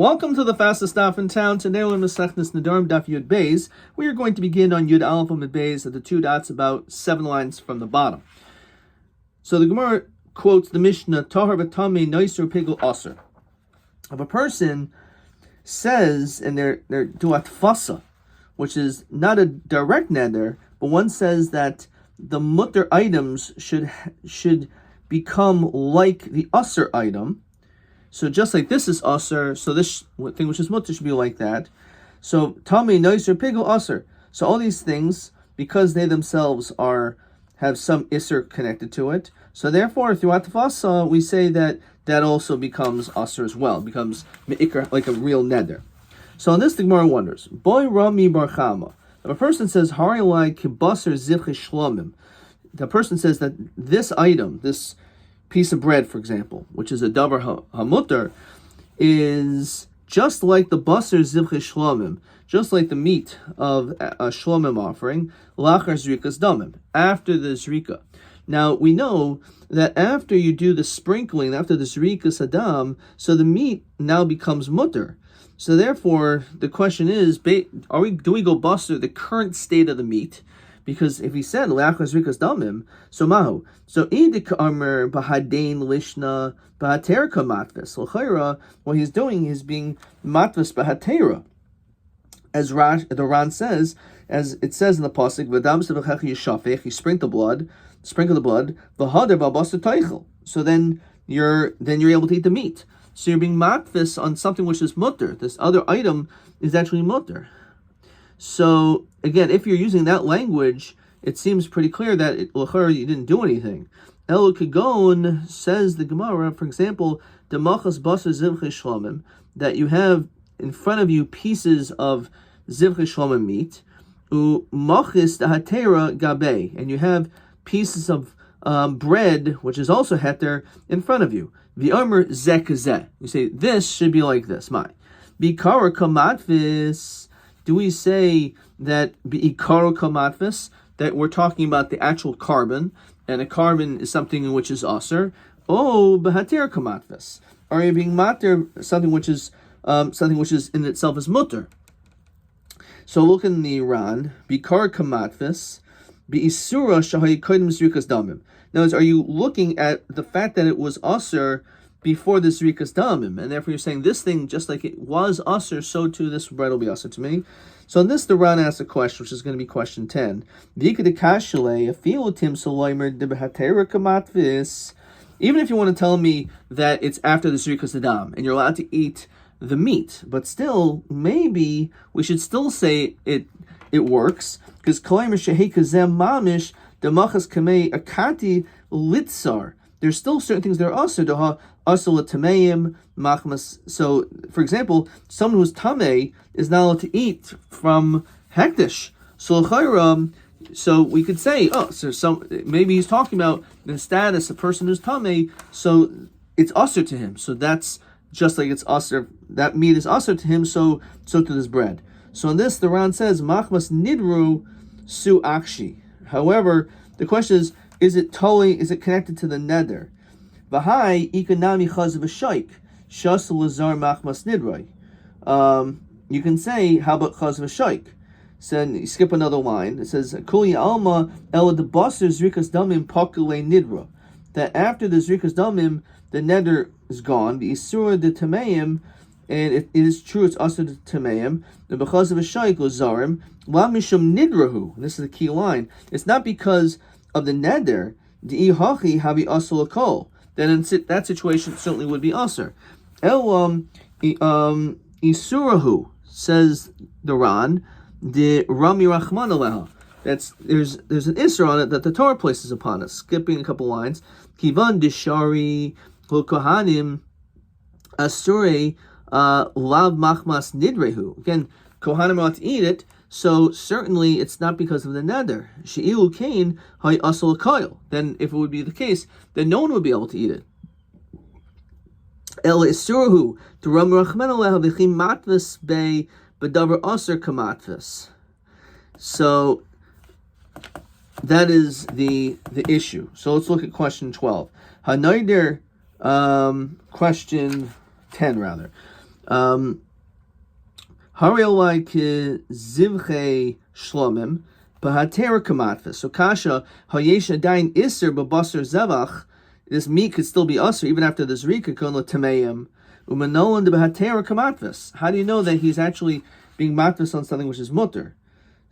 Welcome to the fastest daf in town. Today we're in Masechtas Nedarim Daf Yud Beis. We are going to begin on Yud Aleph Amud Beis at the two dots about 7 lines from the bottom. So the Gemara quotes the Mishnah, Tahar v'tamei noiser pigul aser. If a person says, and they're duat fasa, which is not a direct neder, but one says that the mutter items should become like the aser item. So just like this is aser, so this thing which is mutter should be like that. So tamei noiser pigul aser. So all these things, because they themselves have some iser connected to it, so therefore throughout the fasa we say that also becomes aser as well, becomes meikar, like a real neder. So on this the Gemara wonders, boy rami bar chama. If a person says harilai kibaser zivche shlomim, the person says that this item, this piece of bread, for example, which is a davar hamutter, is just like the baser zivche shlomim, just like the meat of a shlomim offering, lachar zrikas damim, after the zrika. Now, we know that after you do the sprinkling, after the zrikas adam, so the meat now becomes mutter. So therefore, the question is, do we go baser the current state of the meat? Because if he said lachar zrikas damim, so mahu. So idik armer bahadain lishna bahaterka matvis. L'chayra, what he's doing is being matvis bahatera, as the Ran says, as it says in the pasuk, v'dam sevachach yishafech, you sprinkle the blood, v'hader b'abasar teichel. So then you're able to eat the meat. So you're being matvis on something which is mutter. This other item is actually mutter. So again, if you're using that language, it seems pretty clear that you didn't do anything. El Kagon says the Gemara, for example, demachas baser zivche shlomim, that you have in front of you pieces of zivche shlomim meat, u machis dahatera gabe, and you have pieces of bread, which is also heter, in front of you. V'omer zeh kazeh. You say this should be like this. My bikara kamatvis. Do we say that bikara kamatvis, that we're talking about the actual carbon, and a carbon is something in which is aser? Oh, behater kamatvis. Are you being mater something which is in itself is mutter? So look in the Iran, bikar kamatvis, beisura shahay kodim zrikas damim. Now, are you looking at the fact that it was aser before the zrikas damim, and therefore you're saying this thing, just like it was aser, so too this bread will be aser to me? So in this, the Ran asks a question, which is going to be question 10. Even if you want to tell me that it's after the zrikas adam, and you're allowed to eat the meat, but still, maybe we should still say it works, because there's still certain things that are also tameim machmas. So, for example, someone who's tamei is not allowed to eat from hektish. So we could say, maybe he's talking about the status of a person who's tamei, so it's aser to him. So that's just like it's aser, that meat is aser to him, so to this bread. So in this, the Ran says, machmas nidru su akshi. However, the question is it connected to the neder? V'hai ikanami chaz v'shaik shas lazar machmas nidroi. You can say, how about chaz v'shaik? So you skip another line. It says, kuli alma el de baser zrikas damim pakule nidra. That after the zrikas damim, the neder is gone. The isura de tameim, and it is true it's also de tameim. The b'chaz v'shaik lazarim la mishum nidrahu. This is the key line. It's not because of the neder, the ihachi habi asal akol. Then in that situation, it certainly would be aser. Isurahu, says the Ran, the Rami Rachman aleha. There's an isur on it that the Torah places upon us. Skipping a couple lines. Kivan dishari kohanim asure lav machmas nidrehu. Again, kohanim are to eat it. So certainly it's not because of the neder. She'ilu kain hay asal koil. Then if it would be the case, then no one would be able to eat it. El isurahu to Ram Rachman aleha v'chim matvis be b'davar aser kamatvis. So that is the issue. So let's look at question 12. Hanaider, question 10 rather. Hariolai zivche shlomim b'hatera kamatvis. So kasha hayesh adayin iser b'basar zevach. This meat could still be usher even after the zrika kon l'tameim umanolan de b'hatera kamatvis. How do you know that he's actually being matvis on something which is mutter?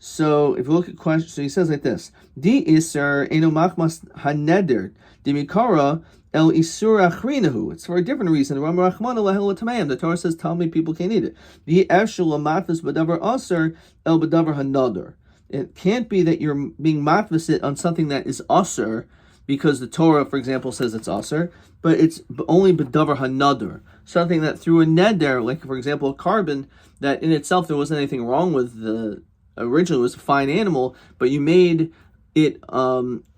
So if you look at question, so he says like this: Di iser eno machmas haneder dimikara el isur achrinahu. It's for a different reason. The Torah says, "Tell me people can't eat it." Di eshul matvis b'davar aser el b'davar haneder. It can't be that you're being matvis it on something that is aser, because the Torah, for example, says it's aser, but it's only b'davar haneder, something that through a neder, like for example a carbon, that in itself there wasn't anything wrong with the. Originally it was a fine animal, but you made it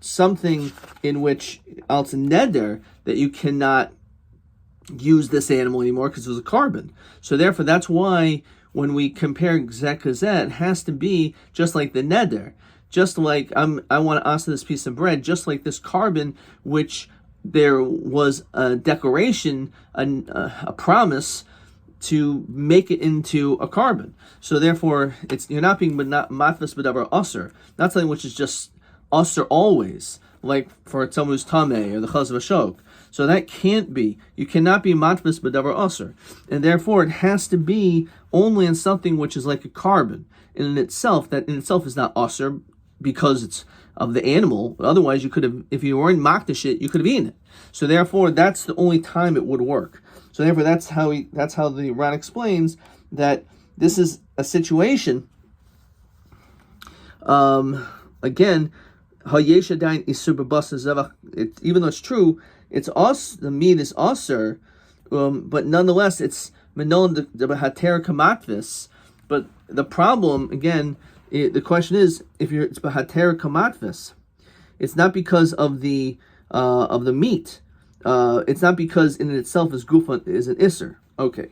something in which it's a neder that you cannot use this animal anymore because it was a carbon. So therefore, that's why when we compare zeh kazeh, it has to be just like the neder. Just like I want to ask this piece of bread, just like this carbon, which there was a declaration, a promise to make it into a carbon. So therefore, you're not being matvis b'davar aser, not something which is just aser always, like for someone who's tameh or the chaz v'shok. So that can't be. You cannot be matvis b'davar aser, and therefore it has to be only in something which is like a carbon in itself. That in itself is not aser because it's of the animal. Otherwise, you could have, if you weren't makdish it, you could have eaten it. So therefore, that's the only time it would work. So therefore, that's how the Ran explains that this is a situation. Again, hayesh adayin isur b'basar zevach. Even though it's true, it's us. The meat is aser, but nonetheless, it's menon de b'hatera kamatvis. But the problem, again, the question is, if it's b'hatera kamatvis, it's not because of the meat. It's not because in itself is gufa is an isser. Okay.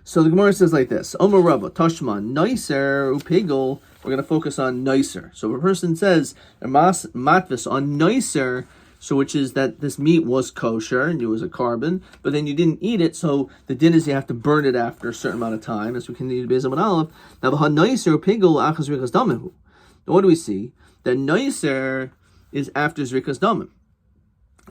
So the Gemara says like this: Omer Rava Tashman Noiser Upigel. We're going to focus on Noiser. So if a person says matvis on Noiser, so which is that this meat was kosher and it was a carbon, but then you didn't eat it, so the din is you have to burn it after a certain amount of time, as we can read Beis Amud Aleph. Now the Noiser Upigel achas rikas damim. What do we see? That Noiser is after zrikas damim.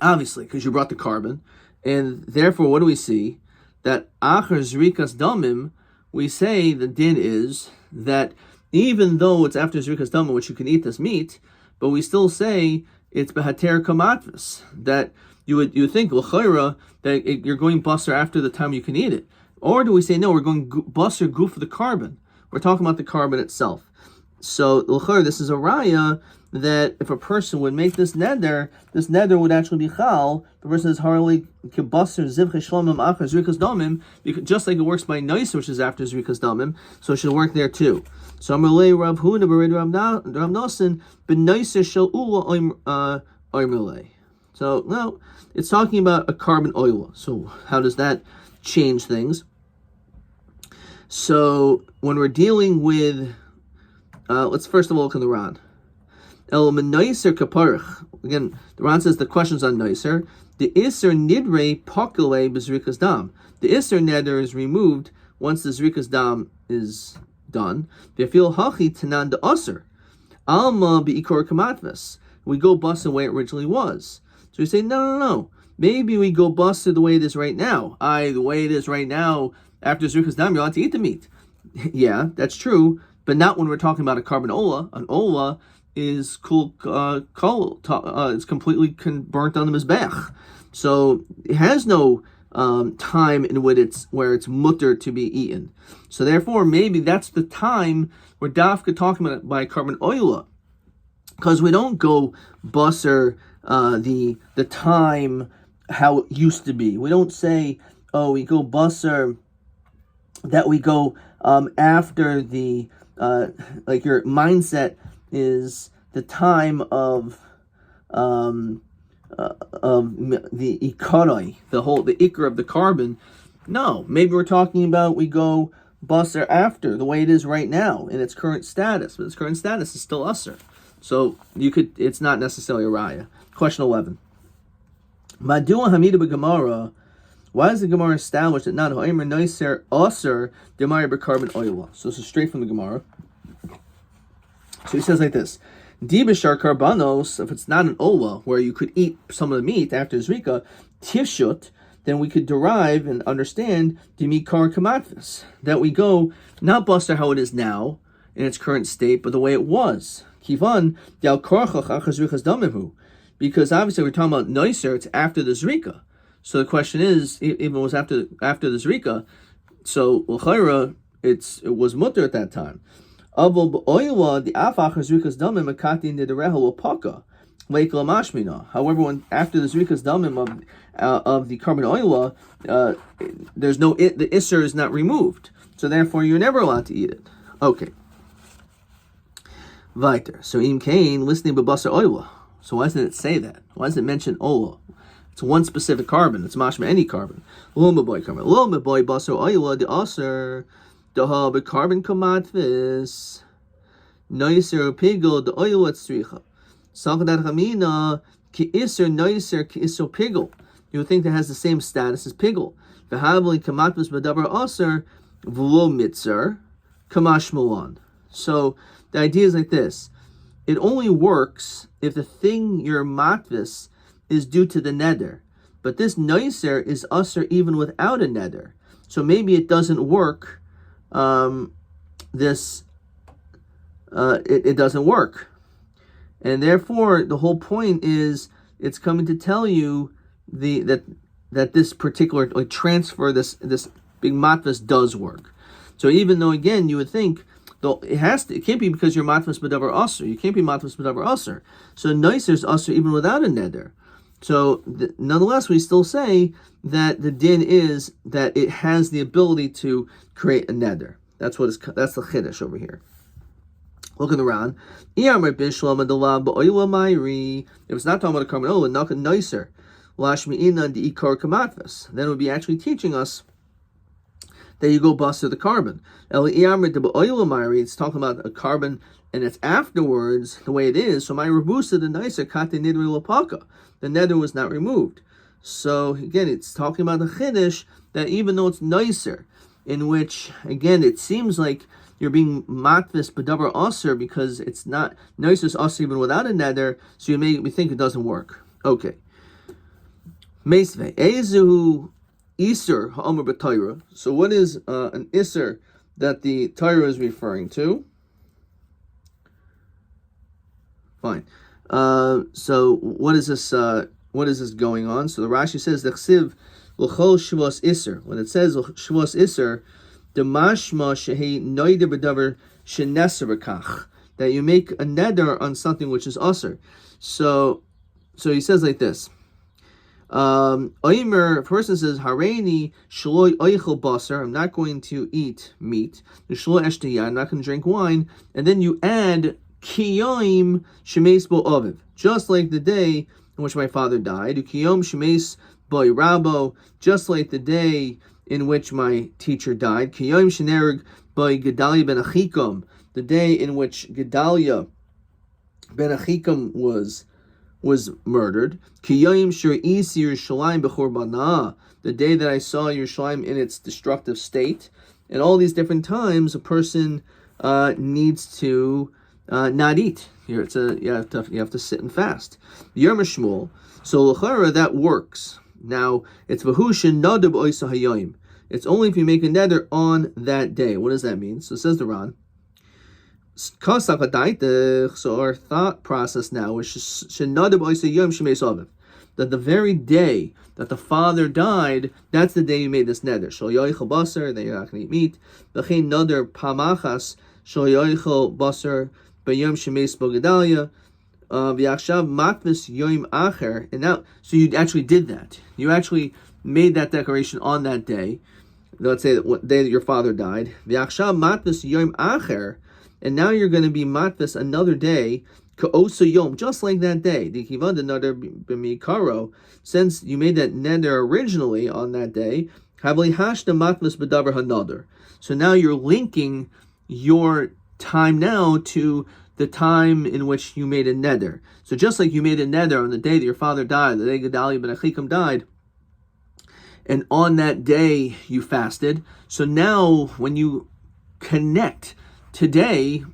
Obviously, because you brought the carbon, and therefore, what do we see? That achar zrikas damim, we say the din is that even though it's after zrikas damim, which you can eat this meat, but we still say it's behater kamatvis, that you would think l'chayra that you're going basar after the time you can eat it, or do we say no? We're going basar goof the carbon. We're talking about the carbon itself. So l'chayra, this is a raya that if a person would make this neder would actually be chal. The person is harli kibasser zivche shlomim achar zrikas damim, just like it works by nois, which is after zrikas damim, so it should work there too. So Amalei Rav Huna b'Red Rav Nosen b'noiser shel ula oimerlei. So no, it's talking about a carbon oil. So how does that change things? So when we're dealing with, let's first of all look in the Ran. El Noiser Kaparich. Again, the Ran says the question's on Noiser. The Isser Nidre Pakale B'Zrikas Dam. The Isser Neder is removed once the Zrikas Dam is done. V'afil Hachi Tanan de Aser. Alma B'Ikor Kamatvis. We go bust the way it originally was. So we say, no. Maybe we go bust the way it is right now. The way it is right now, after Zrikas Dam, you're allowed to eat the meat. Yeah, that's true, but not when we're talking about a carbon ola. An ola is it's completely burnt on the mizbech, so it has no time in which where it's mutter to be eaten. So therefore, maybe that's the time where dafka talking about by carbon oila, because we don't go busser the time how it used to be. We don't say, we go busser that we go after the like your mindset is the time of the ikaroi, the ikar of the carbon. No, maybe we're talking about we go basar after the way it is right now in its current status, but its current status is still usser. So it's not necessarily a raya. Question 11. Madua hamida b'gemara. Why does the Gemara establish that not Hoimer Noiser Aser Demar Carbon Oil? So this is straight from the Gemara. So he says like this: Dibishar Karbanos, if it's not an Ola where you could eat some of the meat after Zrika, Tifshut, then we could derive and understand Dimikar Kamatvis, that we go not Buster how it is now in its current state, but the way it was. Kivan Dal Korchach Achazrikas Damihu. Because obviously we're talking about Noiser, it's after the Zrika. So the question is, even it was after the Zrika, so l'chayra it was mutter at that time. However, when after the Zrika's damim of the carbon oil, there's no the isser is not removed, so therefore you're never allowed to eat it. Okay. Weiter. So im kain listening b'basar oil. So why doesn't it say that? Why does it mention oil? It's one specific carbon. It's mashma any carbon. Loma boy carbon. Loma boy basar oila the aser the hub carbon kamatvis noiser pigel the oil at stricha. Salkadat hamina ki iser noiser ki iser pigel. You would think that has the same status as pigel. V'havli kamatvis b'dabar aser v'lo mitzer kamash malan. So the idea is like this: it only works if the thing you're matvis is due to the neder, but this noiser is usher even without a neder. So maybe it doesn't work. It doesn't work, and therefore the whole point is it's coming to tell you that this particular transfer, this big matvis does work. So even though again you would think though it can't be because you're matvis b'davar usher. You can't be matvis b'davar usher. So noiser is usher even without a neder. So nonetheless, we still say that the din is that it has the ability to create a neder. That's the chiddush over here. Look in the Ran. If it's not talking about a carbon oil, not a noiser, then it would be actually teaching us that you go buster the carbon. It's talking about a carbon and it's afterwards the way it is. So my rebusa the nicer kate nidri lapaka. The nether was not removed. So again, it's talking about the chiddush that even though it's nicer, in which again it seems like you're being matvis b'davar aser because it's not nicer aser even without a nether, so you make me think it doesn't work. Okay. Meisve ezu iser ha'omer b'Torah. So what is an iser that the Torah is referring to? Fine. So what is this? What is this going on? So the Rashi says the chsiv l'chol shvos iser. When it says shvos iser, the mashma shehi noider b'davar sheneser b'kach, that you make a neder on something which is aser. So he says like this. Oimer, a person says hareini shloi oichel basar. I'm not going to eat meat. Shloi eshtiyah. I'm not going to drink wine. And then you add Kiyom shemes bo aviv, just like the day in which my father died. Kiyom shemes bo rabo, just like the day in which my teacher died. Kiyom shenerg bo Gedalia ben Achikom, the day in which Gedalia ben Achikom was murdered. Kiyom shir'isi Yerushalayim b'churbanah, the day that I saw Yerushalayim in its destructive state. And all these different times, a person needs to not eat. Here you have to sit and fast. Yom Shmuel. So l'chara that works. Now it's v'hushin nadab oisa hayoyim. It's only if you make a neder on that day. What does that mean? So it says the Ran. So our thought process now is that the very day that the father died, that's the day you made this neder. Then you're not going to eat meat. And now, so you actually did that. You actually made that declaration on that day. Let's say that day that your father died. And now you're going to be matvis another day, just like that day. Since you made that neder originally on that day, so now you're linking your time now to the time in which you made a neder. So just like you made a neder on the day that your father died, the day Gedalia ben Achikom died, and on that day you fasted. So now when you connect today,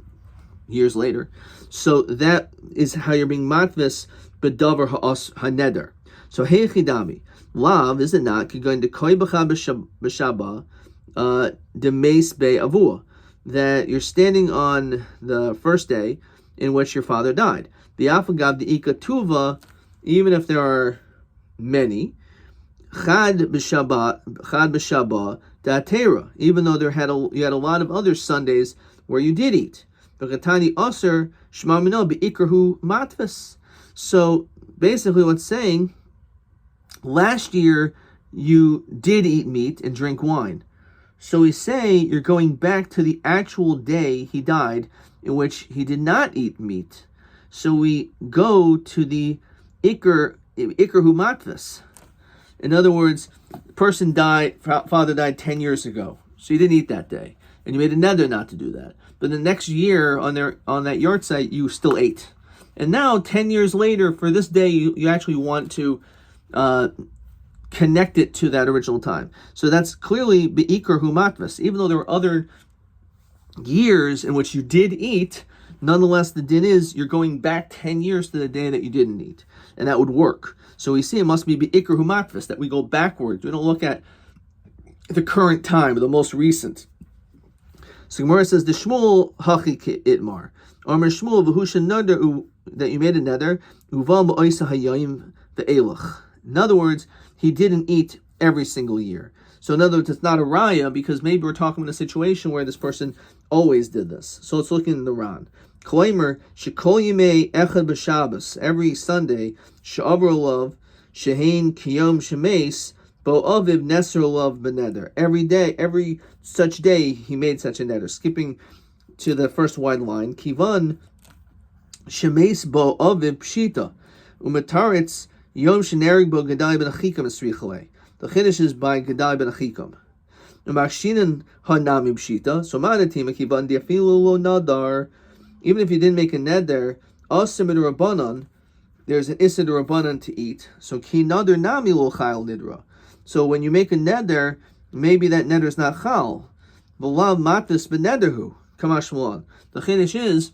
years later, so that is how you're being matvis bedavar haneder. So heichidami lav, is it not? Going to koi b'cha b'shaba demes be avua, that you're standing on the first day in which your father died. The afagav the ikatuva, even if there are many. Chad b'shaba da'atera, even though you had a lot of other Sundays where you did eat. V'chatani aser shma mino be'ikrahu matvis. So basically, what's saying, last year you did eat meat and drink wine. So we say you're going back to the actual day he died, in which he did not eat meat. So we go to the ikrahu matvis. In other words, the person died, father died 10 years ago, so you didn't eat that day, and you made a neder not to do that. But the next year on that yard site, you still ate. And now, 10 years later, for this day, you actually want to connect it to that original time. So that's clearly be'ikar hu matvas. Even though there were other years in which you did eat, nonetheless, the din is you're going back 10 years to the day that you didn't eat. And that would work. So we see it must be be'ikar hu matvas, that we go backwards. We don't look at the current time, the most recent. So Gemara says, the Shmuel hachi itmar. Omer Shmuel v'husha neder, that you made a neder, uval ba'oisa hayayim ve'elach. In other words, he didn't eat every single year. So in other words, it's not a raya, because maybe we're talking about a situation where this person always did this. So it's looking in the Ran. Kloimer shekol yimei echad b'Shabbos, every Sunday, she'avar olav shehein kiyom shemeis bo aviv neser olav b'neder. Every day, every such day, he made such a neder. Skipping to the first wide line, kivan shemeis bo aviv pshita umetaritz yom shenerig bo Gedai ben Achikam esrichalei. The chiddush is by Gedai ben Achikam. U'machshinin hanami pshita. So ma'anatima kivan diafilu lo nadar. Even if you didn't make a neder, asim rabbanon, there's an issa rabbanon to eat. So ki nader nami lo chayil nidra. So when you make a neder, maybe that neder is not chal. V'lav matis b'nederhu. Kamash malon. The chiddush is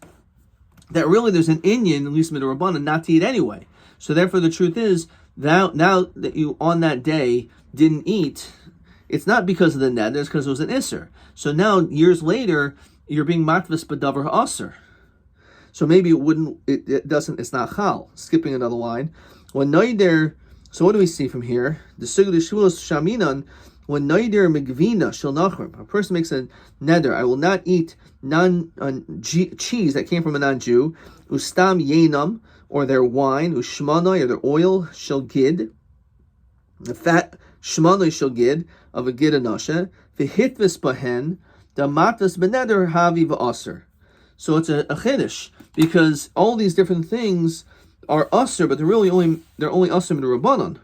that really there's an inyan, at least midrabbanan, not to eat anyway. So therefore, the truth is now that you on that day didn't eat, it's not because of the neder, it's because it was an isser. So now years later, you're being matvis b'davar ha'aser. So maybe it's not chal. Skipping another line. When noider, so what do we see from here? The sugud shvulos shaminan, when noider megvina shel nachrim, a person makes a neder, I will not eat cheese that came from a non-Jew, ustam yenam, or their wine, ushmanoi, or their oil, shel gid, the fat shmanoi shel gid, of a gid anasha, v'hitvis bahen, the matas beneder havi v'aser. So it's a chiddush, because all these different things are aser, but they're only aser in the rabbanon.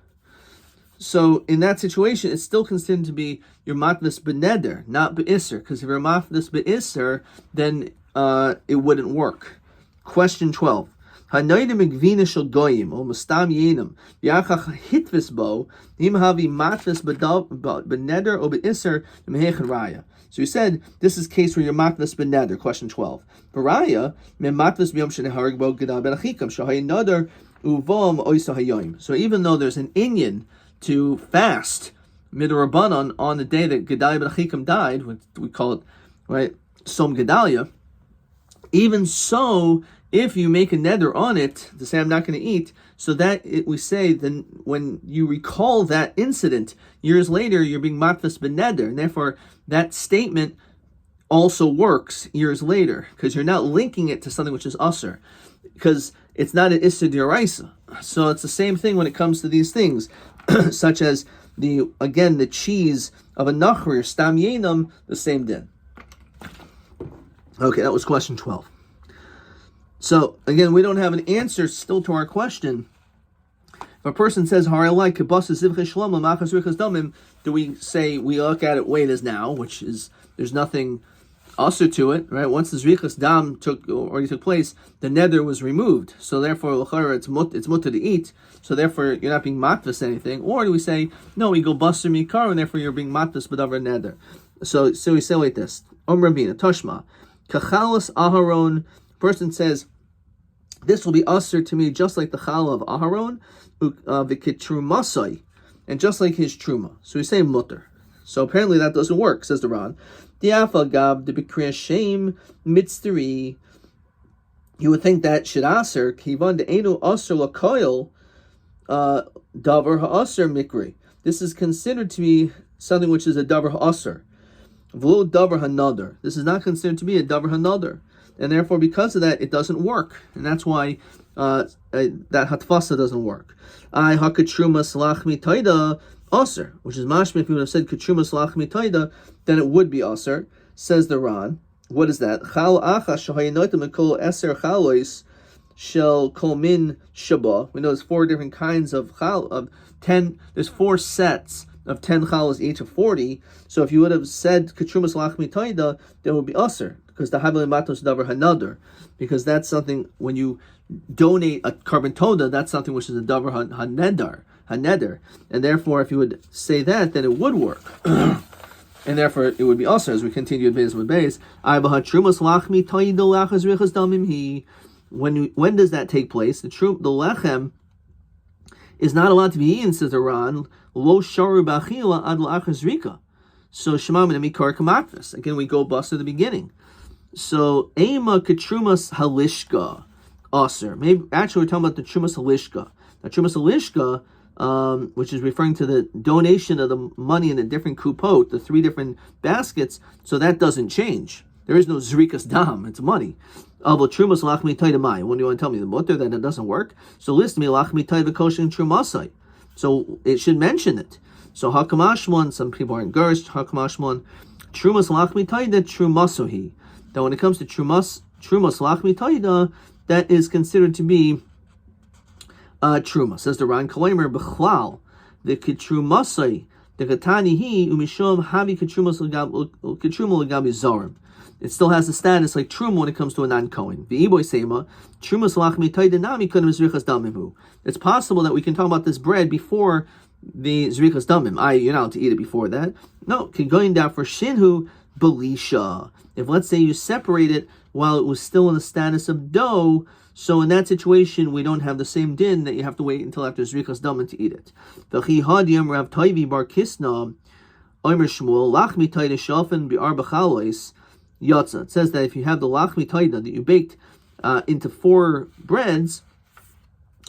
So in that situation, it's still considered to be your matnas beneder, not beiser, because if you're matnas beiser, then it wouldn't work. Question 12. Hanoidim megvina shel goyim o mustam yenam yachach hitvis bo im havi matvis beneder o beiser mehechan raya. So he said this is case where you're matvis beneder. Question 12. Raya me matvis b'yom sheneharig bo Gedai ben Achikam shahay nader uvom oisa hayoim. So even though there's an inyan to fast midrabanan on the day that Gedai ben Achikam died, we call it right Som Gedalia. Even so, if you make a neder on it to say I'm not going to eat, so that we say then when you recall that incident years later, you're being matfas beneder, and therefore that statement also works years later because you're not linking it to something which is usher, because it's not an issa d'oraisa. So it's the same thing when it comes to these things, such as the cheese of a nachri, stam yenam, the same din. Okay, that was question 12. So, again, we don't have an answer still to our question. If a person says, do we say, we look at it, wait as now, which is, there's nothing also to it, right? Once the zrichas dam already took place, the neder was removed. So therefore, it's mutter to eat. So therefore, you're not being matvis anything. Or do we say no? We go baser mikar, and therefore you're being matvis b'davar neder. So we say like this: Rabina Toshma kachalas Aharon. Person says, this will be aser to me, just like the challah of Aharon, v'kitrumasai, and just like his truma. So we say mutter. So apparently that doesn't work, says the Ran. Diafa gab de b'kriya shem mitzteri. You would think that should aser kivan de enu aser lakoil davar haaser mikri. This is considered to be something which is a davar haaser. V'lo davar hanadar. This is not considered to be a davar hanadar. And therefore, because of that, it doesn't work, and that's why that hatfasa doesn't work. I hakatrumas lachmi taida aser, which is mashma. If you would have said katrumas lachmi taida, then it would be aser. Says the Ran. What is that? Chal acha shahayinotim ekol eser chalois shel kol min shaba. We know there's 4 different kinds of chal of 10. There's 4 sets of 10 chalas each of 40. So if you would have said katrumas lachmi taida, then it would be aser. Because the haveli matos davar hanadar, because that's something when you donate a carbon toda, that's something which is a davar haneder, and therefore if you would say that, then it would work, and therefore it would be also as we continue with beis. When does that take place? The lechem is not allowed to be eaten, says Iran. Lo sharu b'achila ad la'achas rika. So shema min mikar kamatvis. Again, we go bust at the beginning. So, Ema Ketrumas Halishka Aser. Maybe actually we're talking about the Trumas Halishka. Now, Trumas Halishka, which is referring to the donation of the money in the different kupot, the 3 different baskets, so that doesn't change. There is no Zrikas Dam, it's money. Avo Trumas Lachmi Taidamai. What do you want to tell me? The mutter that it doesn't work? So list me Lachmi Taidakoshin Trumasai. So it should mention it. So Hakamashmon, some people are in Gersh, Hakamashmon, Trumas Lachmi Taida Trumasohi. That when it comes to trumas lachmi taida, that is considered to be truma. Says the Ran Kalamer b'chlal the kitrumasai the katani hi umishom havi kitrumas kitruma legabi zarim. It still has the status like truma when it comes to a non-kohen. V'iboy sema trumas lachmi taida nami kodem zrichas damimu. It's possible that we can talk about this bread before the zrichas damim. You're not allowed to eat it before that. No, can go in down for shinhu belisha. If let's say you separate it while it was still in the status of dough, so in that situation we don't have the same din that you have to wait until after zrichas damin to eat it. V'chi hadiyam Rav Taivi bar Kisna Omer Shmuel lachmi taida shalfen bi'arba chalois yatza. It says that if you have the lachmi taida that you baked into 4 breads,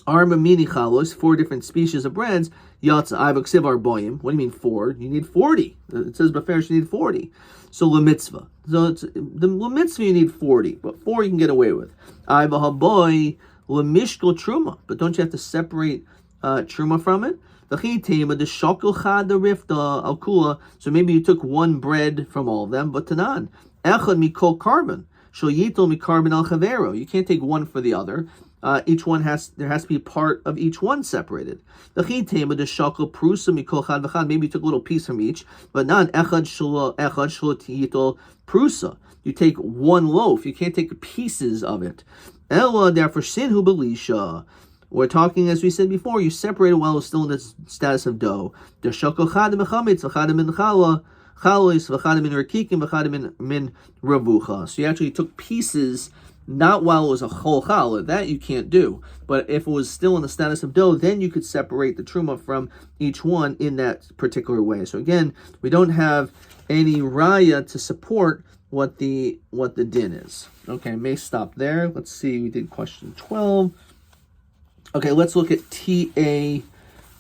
arba mini chalos, 4 different species of breads, yatza ivaksiv arboyim. What do you mean 4? You need 40. It says beferish you need 40. So lemitzvah. So it's, the lemitzvah you need 40, but 4 you can get away with. Ivahaboy lemishkol truma, but don't you have to separate truma from it? So maybe you took 1 bread from all of them, but tanan echad mikol carbon. Shoyitol mikarbon al chavero. You can't take 1 for the other. Each one there has to be part of each one separated. Maybe you took a little piece from each, but not echad shlo prusa. You take 1 loaf. You can't take pieces of it. Ella therefore sinhu belisha. We're talking, as we said before, you separate it while it was still in the status of dough. So you actually took pieces, not while it was a whole challah. That you can't do. But if it was still in the status of dough, then you could separate the truma from each one in that particular way. So again, we don't have any raya to support what the din is. Okay, may stop there. Let's see, we did question 12. Okay, let's look at TA.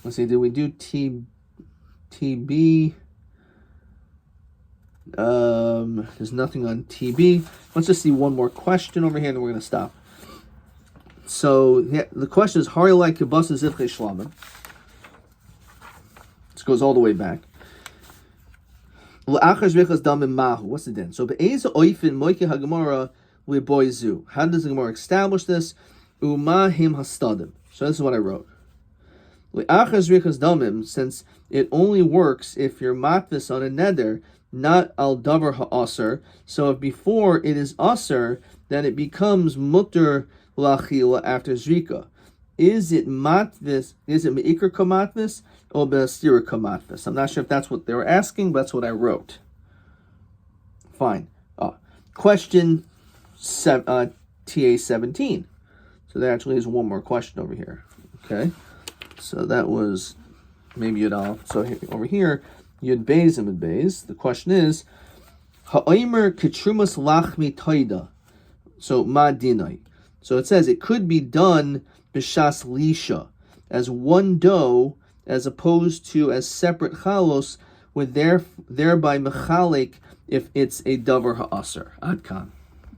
Let's see, did we do TB? There's nothing on TB. Let's just see one more question over here, and then we're going to stop. So the question is, Hari like kibasa zivche shlamim. This goes all the way back. What's the din? So be'eza oifin moike hagemara liboizu. How does the Gemara establish this? Umahim hastadim. So this is what I wrote. Since it only works if you're matvis on a neder, not al davar ha'aser. So if before it is aser, then it becomes mutter lachila after zrika. Is it matvis? Is it meikar kamatvis or be'asira kamatvis? I'm not sure if that's what they were asking, but that's what I wrote. Fine. Question TA 17. So there actually is one more question over here. Okay. So that was maybe Yud Aleph. So over here, Yud Beis and Yud Beis. The question is, Ha'omer ketrumas lachmi toida. So ma dinai. So it says it could be done b'shas lisha, as one dough, as opposed to as separate chalos, with thereby mechalek if it's a davar ha'aser. Adkan.